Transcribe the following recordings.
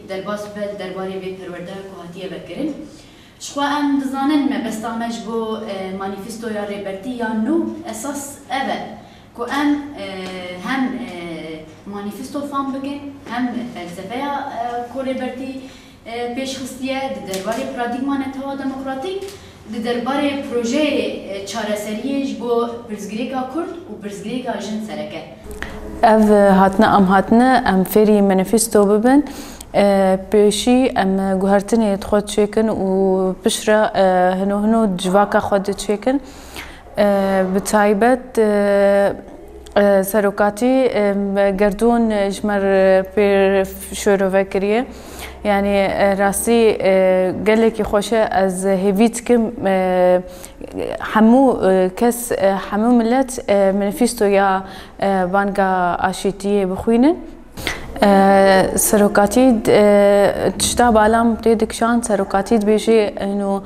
درباس بل درباره به پرورده کوهاتیه بکرین. شخوا ام دزانن ما بستامج بو مانیفستو یا ریبرتی یا نو اساس اول کو ام هم مانیفستو فهم بکن هم فلسفه کو ریبرتی پیش خستیه درباره پرادیگمان اتحاد دموکراتیک درباره پروژه چارەسەریش بو پرزگریکا کرد و پرزگریکا جن سرکه. اف هاتنا ام فيري مانيفستو ببن بيشي ام جوهرتني تخوت شيكن وبشرة هنو جواكا خود شيكن بتايبت سروكاتي قردون جمر بير شورو فكريه يعني راسي قالك خوشه از هيفيتكم حمو كس حمو ملت مانيفستو يا بانغا اشيتيه بخوينن سروكاتيد تشتا بالام تيدك شان سروكاتيد بيجي انه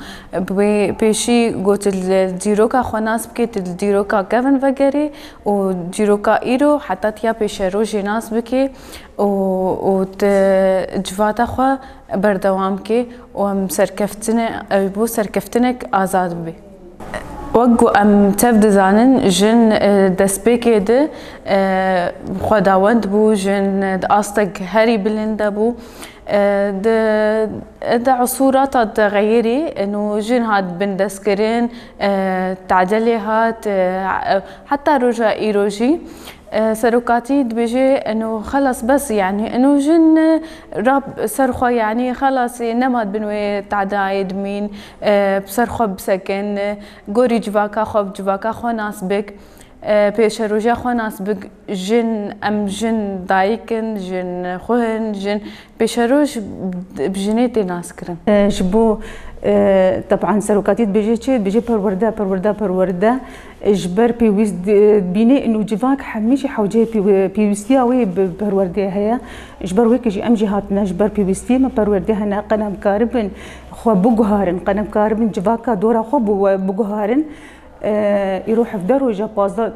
بيشي قلت الديروكا خناس بكيت الديروكا كيفن فجري وديروكا ايرو حتى تيا بيشرو جناس بكي و جفاتا خو بردوام كي وم سركفتنا بو سركفتنك آزاد بي وقو ام تفد زانن جن دسبيكي ده خداوند بو جن أصدق هاري بلند بو ده عصورات تغيري انه جن هاد بندسكرين تعدلي هات حتى رجع ايروجي سروكاتي بيجي انه خلص بس يعني انه جن راب سرخو يعني خلص نماد بنوي تعدايد مين بسرخو بسكن غوري جواكا خوب جواكا خو ناس بك پیش روزه خو ناس بك جن ام جن دايكن جن خوهن جن پیش روز بجنيتي ناس كرن جبو طبعا سروكاتيت بيجي برورده اجبر بيويس بيني انه جواك حميشي حوجي بيويستيا وي برورده هيا اجبر ويك جي ام جهاتنا اجبر بيويستي ما برورده هنا قنم كاربن خو بوغهارن قنم كاربن جواكا دورا خو بوغهارن يروح في دروجه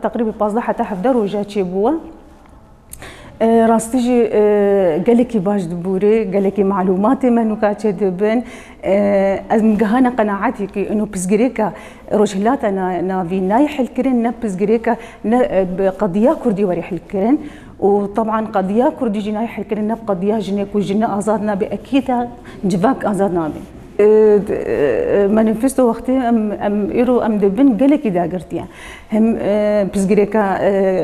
تقريبا 15 حتى في دروجه تشيبوا راستيجي قالكي باش دبوري قالكي معلوماتي منو كاتشي دبن مقهانا قناعتي كي انه بسجريكا روجلات انا نافي نايح الكرن نبسجريكا قضيه كردي وريح الكرن وطبعا قضيه كردي جنايح الكرن نب قضيه جنيك وجنا ازادنا باكيد جفاك ازادنا بي مانيفستو وقتي ام ايرو ام دبن قالك اذا قرتيا هم بسجريكا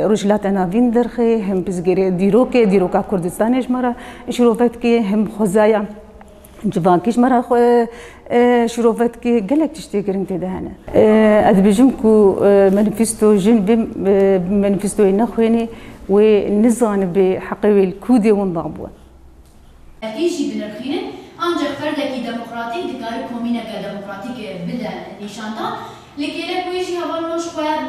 رجلات انا فين درخي هم بسجري ديروكا كردستانيش مره شروفتكي هم خزايا جفانكيش مره شروفتكي قالك تشتي قرنت دهنا ادبجمكو مانيفستو جن مانيفستو نخويني ونزان بحقوي الكودي ونضابوا اكيشي بنرخينه ancak ferdeki demokratik dikari komine demokratik beden nişanda lekele bu işi havalı hoş koyar